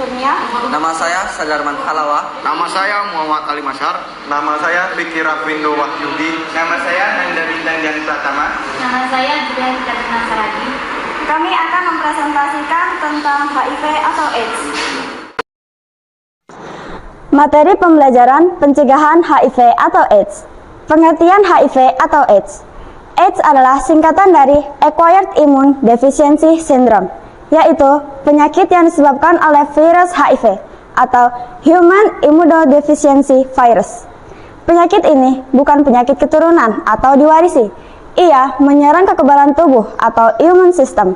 Kurnia. Nama saya Sadarman Halawa. Nama saya Muhammad Ali Masyar. Nama saya Riki Rafindo Wahyudi. Nama saya Nanda Bintang Dian Pratama. Nama saya Julia Hitatina Saragi. Kami akan mempresentasikan tentang HIV atau AIDS. Materi pembelajaran pencegahan HIV atau AIDS. Pengertian HIV atau AIDS. AIDS adalah singkatan dari Acquired Immune Deficiency Syndrome, yaitu penyakit yang disebabkan oleh virus HIV atau Human Immunodeficiency Virus. Penyakit ini bukan penyakit keturunan atau diwarisi. Ia menyerang kekebalan tubuh atau immune system,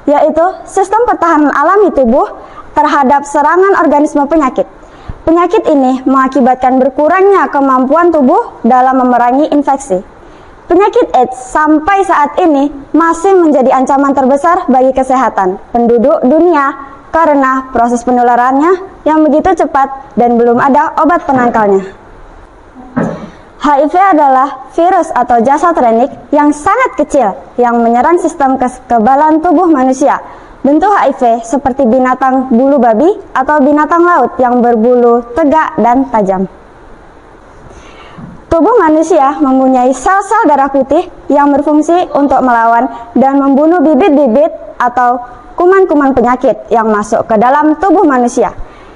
yaitu sistem pertahanan alami tubuh terhadap serangan organisme penyakit. Penyakit ini mengakibatkan berkurangnya kemampuan tubuh dalam memerangi infeksi. Penyakit AIDS sampai saat ini masih menjadi ancaman terbesar bagi kesehatan penduduk dunia karena proses penularannya yang begitu cepat dan belum ada obat penangkalnya. HIV adalah virus atau jasad renik yang sangat kecil yang menyerang sistem kekebalan tubuh manusia. Bentuk HIV seperti binatang bulu babi atau binatang laut yang berbulu tegak dan tajam. Tubuh manusia mempunyai sel-sel darah putih yang berfungsi untuk melawan dan membunuh bibit-bibit atau kuman-kuman penyakit yang masuk ke dalam tubuh manusia.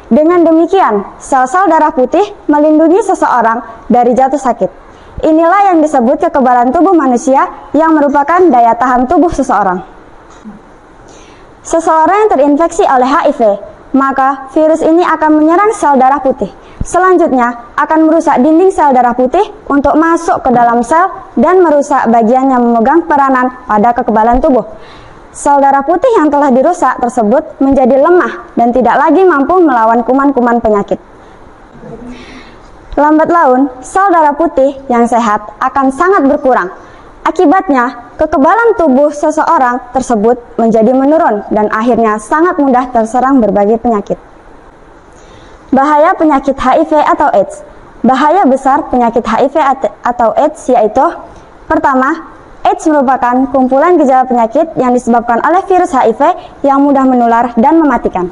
Dengan demikian, sel-sel darah putih melindungi seseorang dari jatuh sakit. Inilah yang disebut kekebalan tubuh manusia yang merupakan daya tahan tubuh seseorang. Seseorang yang terinfeksi oleh HIV, maka virus ini akan menyerang sel darah putih. Selanjutnya, akan merusak dinding sel darah putih untuk masuk ke dalam sel dan merusak bagian yang memegang peranan pada kekebalan tubuh. Sel darah putih yang telah dirusak tersebut menjadi lemah dan tidak lagi mampu melawan kuman-kuman penyakit. Lambat laun, sel darah putih yang sehat akan sangat berkurang. Akibatnya, kekebalan tubuh seseorang tersebut menjadi menurun dan akhirnya sangat mudah terserang berbagai penyakit. Bahaya penyakit HIV atau AIDS. Bahaya besar penyakit HIV atau AIDS yaitu: pertama, AIDS merupakan kumpulan gejala penyakit yang disebabkan oleh virus HIV yang mudah menular dan mematikan.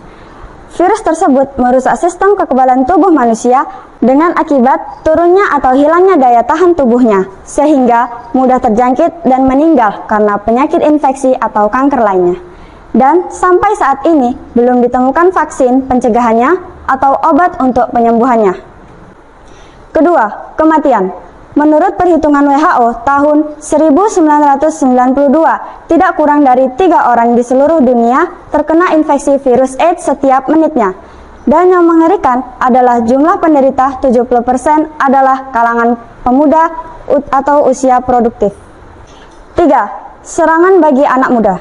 Virus tersebut merusak sistem kekebalan tubuh manusia dengan akibat turunnya atau hilangnya daya tahan tubuhnya, sehingga mudah terjangkit dan meninggal karena penyakit infeksi atau kanker lainnya. Dan sampai saat ini belum ditemukan vaksin pencegahannya atau obat untuk penyembuhannya. Kedua, kematian. Menurut perhitungan WHO tahun 1992, tidak kurang dari 3 orang di seluruh dunia terkena infeksi virus AIDS setiap menitnya. Dan yang mengerikan adalah jumlah penderita 70% adalah kalangan pemuda atau usia produktif. 3. Serangan bagi anak muda.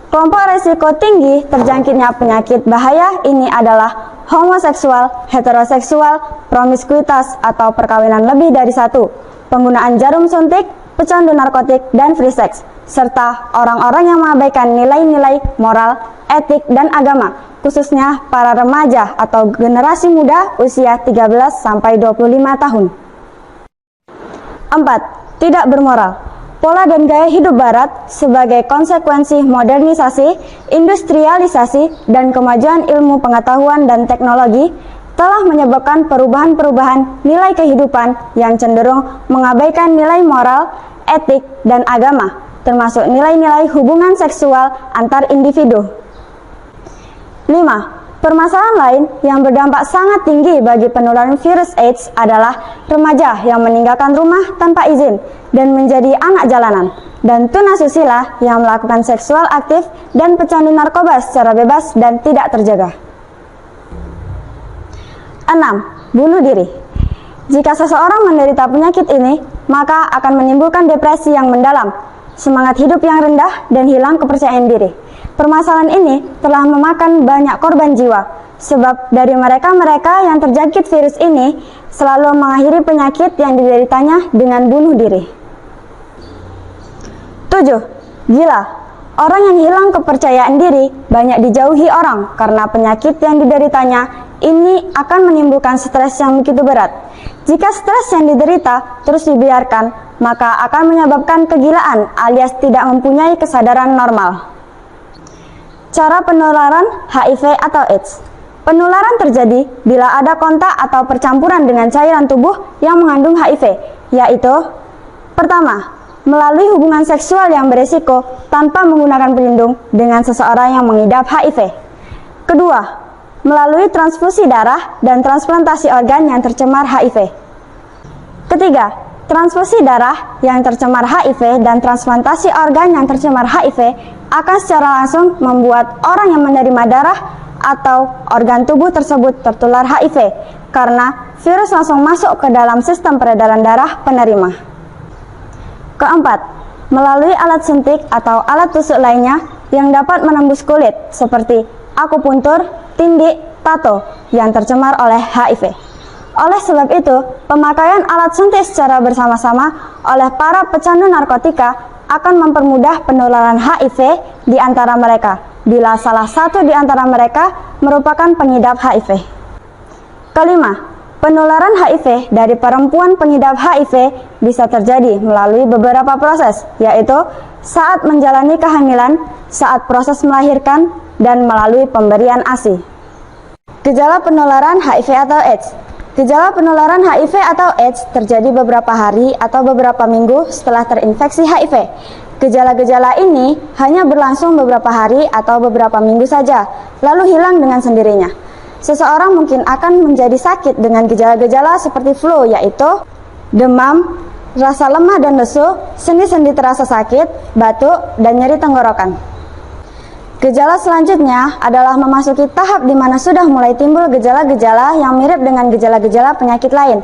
Kelompok resiko tinggi terjangkitnya penyakit bahaya ini adalah homoseksual, heteroseksual, promiskuitas atau perkawinan lebih dari satu, penggunaan jarum suntik, pecandu narkotik, dan free sex, serta orang-orang yang mengabaikan nilai-nilai moral, etik, dan agama, khususnya para remaja atau generasi muda usia 13-25 tahun. 4. Tidak bermoral. Pola dan gaya hidup barat sebagai konsekuensi modernisasi, industrialisasi, dan kemajuan ilmu pengetahuan dan teknologi telah menyebabkan perubahan-perubahan nilai kehidupan yang cenderung mengabaikan nilai moral, etik, dan agama, termasuk nilai-nilai hubungan seksual antar individu. 5. Permasalahan lain yang berdampak sangat tinggi bagi penularan virus AIDS adalah remaja yang meninggalkan rumah tanpa izin dan menjadi anak jalanan, dan tunasusila yang melakukan seksual aktif dan pecandu narkoba secara bebas dan tidak terjaga. 6. Bunuh diri. Jika seseorang menderita penyakit ini, maka akan menimbulkan depresi yang mendalam, semangat hidup yang rendah, dan hilang kepercayaan diri. Permasalahan ini telah memakan banyak korban jiwa, sebab dari mereka-mereka yang terjangkit virus ini selalu mengakhiri penyakit yang dideritanya dengan bunuh diri. 7. Gila. Orang yang hilang kepercayaan diri banyak dijauhi orang karena penyakit yang dideritanya ini akan menimbulkan stres yang begitu berat. Jika stres yang diderita terus dibiarkan, maka akan menyebabkan kegilaan alias tidak mempunyai kesadaran normal. Cara penularan HIV atau AIDS. Penularan terjadi bila ada kontak atau percampuran dengan cairan tubuh yang mengandung HIV, yaitu pertama, melalui hubungan seksual yang beresiko tanpa menggunakan pelindung dengan seseorang yang mengidap HIV. Kedua, melalui transfusi darah dan transplantasi organ yang tercemar HIV. Ketiga, transfusi darah yang tercemar HIV dan transplantasi organ yang tercemar HIV akan secara langsung membuat orang yang menerima darah atau organ tubuh tersebut tertular HIV karena virus langsung masuk ke dalam sistem peredaran darah penerima. Keempat, melalui alat suntik atau alat tusuk lainnya yang dapat menembus kulit seperti akupuntur, tindik, tato yang tercemar oleh HIV. Oleh sebab itu, pemakaian alat suntik secara bersama-sama oleh para pecandu narkotika akan mempermudah penularan HIV di antara mereka bila salah satu di antara mereka merupakan pengidap HIV. Kelima, penularan HIV dari perempuan pengidap HIV bisa terjadi melalui beberapa proses, yaitu saat menjalani kehamilan, saat proses melahirkan, dan melalui pemberian ASI. Gejala penularan HIV atau AIDS. Gejala penularan HIV atau AIDS terjadi beberapa hari atau beberapa minggu setelah terinfeksi HIV. Gejala-gejala ini hanya berlangsung beberapa hari atau beberapa minggu saja, lalu hilang dengan sendirinya. Seseorang mungkin akan menjadi sakit dengan gejala-gejala seperti flu, yaitu demam, rasa lemah dan lesu, sendi-sendi terasa sakit, batuk, dan nyeri tenggorokan. Gejala selanjutnya adalah memasuki tahap di mana sudah mulai timbul gejala-gejala yang mirip dengan gejala-gejala penyakit lain.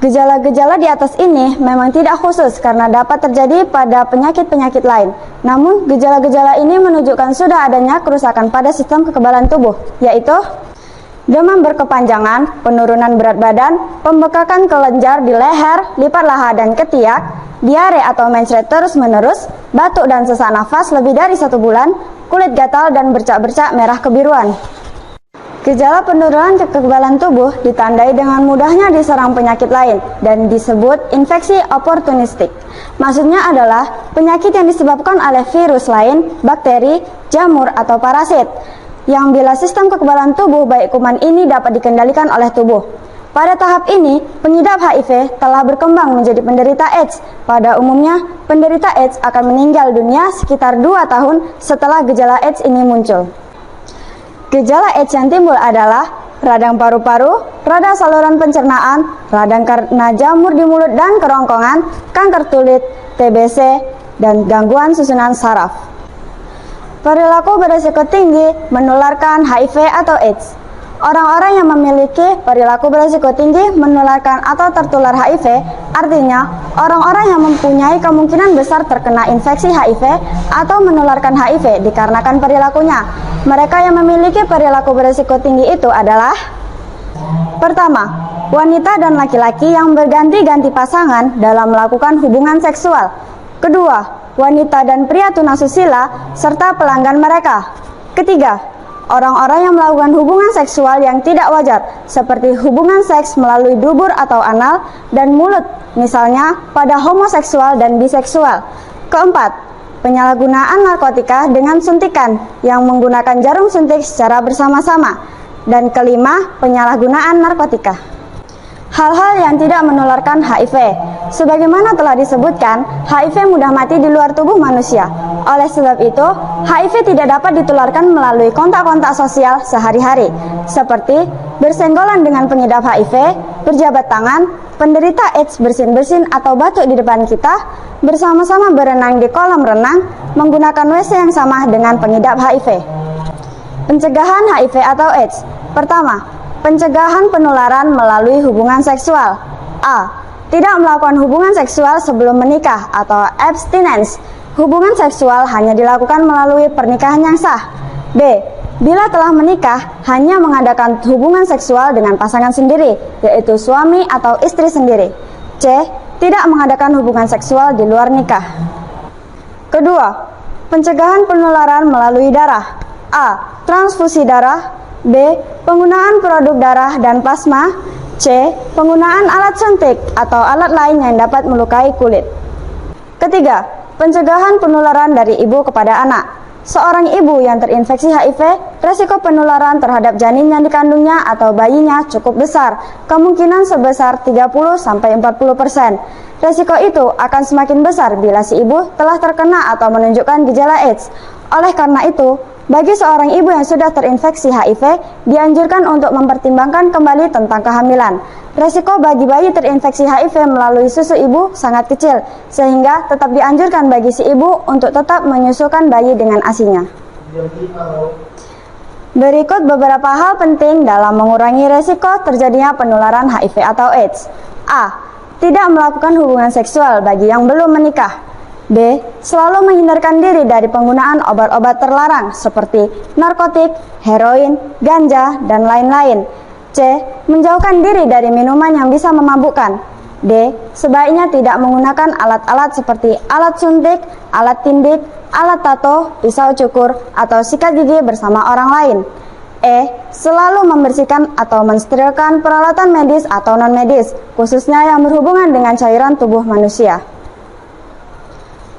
Gejala-gejala di atas ini memang tidak khusus karena dapat terjadi pada penyakit-penyakit lain. Namun, gejala-gejala ini menunjukkan sudah adanya kerusakan pada sistem kekebalan tubuh, yaitu demam berkepanjangan, penurunan berat badan, pembekakan kelenjar di leher, lipat laha dan ketiak, diare atau mencret terus-menerus, batuk dan sesak nafas lebih dari 1 bulan, kulit gatal dan bercak-bercak merah kebiruan. Gejala penurunan kekebalan tubuh ditandai dengan mudahnya diserang penyakit lain dan disebut infeksi oportunistik. Maksudnya adalah penyakit yang disebabkan oleh virus lain, bakteri, jamur, atau parasit, yang bila sistem kekebalan tubuh baik kuman ini dapat dikendalikan oleh tubuh. Pada tahap ini, pengidap HIV telah berkembang menjadi penderita AIDS. Pada umumnya, penderita AIDS akan meninggal dunia sekitar 2 tahun setelah gejala AIDS ini muncul. Gejala AIDS yang timbul adalah radang paru-paru, radang saluran pencernaan, radang karena jamur di mulut dan kerongkongan, kanker kulit, TBC, dan gangguan susunan saraf. Perilaku berisiko tinggi menularkan HIV atau AIDS. Orang-orang yang memiliki perilaku berisiko tinggi menularkan atau tertular HIV, artinya orang-orang yang mempunyai kemungkinan besar terkena infeksi HIV atau menularkan HIV dikarenakan perilakunya. Mereka yang memiliki perilaku berisiko tinggi itu adalah: pertama, wanita dan laki-laki yang berganti-ganti pasangan dalam melakukan hubungan seksual. Kedua, wanita dan pria tunasusila serta pelanggan mereka. Ketiga, orang-orang yang melakukan hubungan seksual yang tidak wajar, seperti hubungan seks melalui dubur atau anal dan mulut, misalnya pada homoseksual dan biseksual. Keempat, penyalahgunaan narkotika dengan suntikan yang menggunakan jarum suntik secara bersama-sama. Dan kelima, penyalahgunaan narkotika. Hal-hal yang tidak menularkan HIV. Sebagaimana telah disebutkan, HIV mudah mati di luar tubuh manusia. Oleh sebab itu, HIV tidak dapat ditularkan melalui kontak-kontak sosial sehari-hari, seperti bersenggolan dengan pengidap HIV, berjabat tangan, penderita AIDS bersin-bersin atau batuk di depan kita, bersama-sama berenang di kolam renang, menggunakan WC yang sama dengan pengidap HIV. Pencegahan HIV atau AIDS. Pertama, pencegahan penularan melalui hubungan seksual. A. Tidak melakukan hubungan seksual sebelum menikah atau abstinence. Hubungan seksual hanya dilakukan melalui pernikahan yang sah. B. Bila telah menikah, hanya mengadakan hubungan seksual dengan pasangan sendiri, yaitu suami atau istri sendiri. C. Tidak mengadakan hubungan seksual di luar nikah. Kedua, pencegahan penularan melalui darah. A. Transfusi darah. B. Penggunaan produk darah dan plasma. C. Penggunaan alat suntik atau alat lain yang dapat melukai kulit. Ketiga, pencegahan penularan dari ibu kepada anak. Seorang ibu yang terinfeksi HIV, resiko penularan terhadap janin yang dikandungnya atau bayinya cukup besar, kemungkinan sebesar 30-40%. Resiko itu akan semakin besar bila si ibu telah terkena atau menunjukkan gejala AIDS. Oleh karena itu, bagi seorang ibu yang sudah terinfeksi HIV, dianjurkan untuk mempertimbangkan kembali tentang kehamilan. Resiko bagi bayi terinfeksi HIV melalui susu ibu sangat kecil, sehingga tetap dianjurkan bagi si ibu untuk tetap menyusukan bayi dengan ASI-nya. Berikut beberapa hal penting dalam mengurangi resiko terjadinya penularan HIV atau AIDS. A. Tidak melakukan hubungan seksual bagi yang belum menikah. B. Selalu menghindarkan diri dari penggunaan obat-obat terlarang seperti narkotik, heroin, ganja, dan lain-lain. C. Menjauhkan diri dari minuman yang bisa memabukkan. D. Sebaiknya tidak menggunakan alat-alat seperti alat suntik, alat tindik, alat tato, pisau cukur, atau sikat gigi bersama orang lain. E. Selalu membersihkan atau mensterilkan peralatan medis atau non-medis, khususnya yang berhubungan dengan cairan tubuh manusia.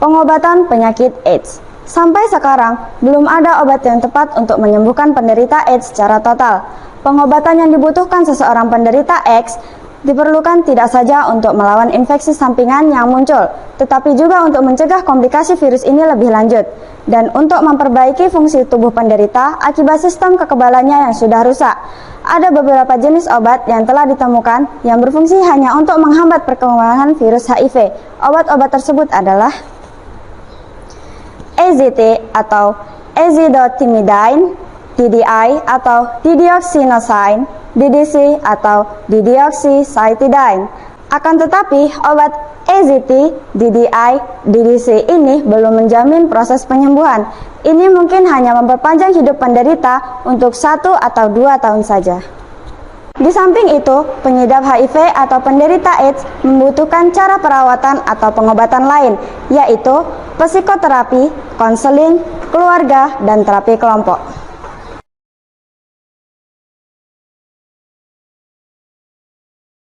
Pengobatan penyakit AIDS. Sampai sekarang, belum ada obat yang tepat untuk menyembuhkan penderita AIDS secara total. Pengobatan yang dibutuhkan seseorang penderita AIDS diperlukan tidak saja untuk melawan infeksi sampingan yang muncul, tetapi juga untuk mencegah komplikasi virus ini lebih lanjut, dan untuk memperbaiki fungsi tubuh penderita akibat sistem kekebalannya yang sudah rusak. Ada beberapa jenis obat yang telah ditemukan yang berfungsi hanya untuk menghambat perkembangan virus HIV. Obat-obat tersebut adalah AZT atau azidotimidine, DDI atau dideoxynosine, DDC atau dideoxycytidine. Akan tetapi, obat AZT, DDI, DDC ini belum menjamin proses penyembuhan. Ini mungkin hanya memperpanjang hidup penderita untuk 1 atau 2 tahun saja. Di samping itu, pengidap HIV atau penderita AIDS membutuhkan cara perawatan atau pengobatan lain, yaitu psikoterapi, konseling, keluarga, dan terapi kelompok.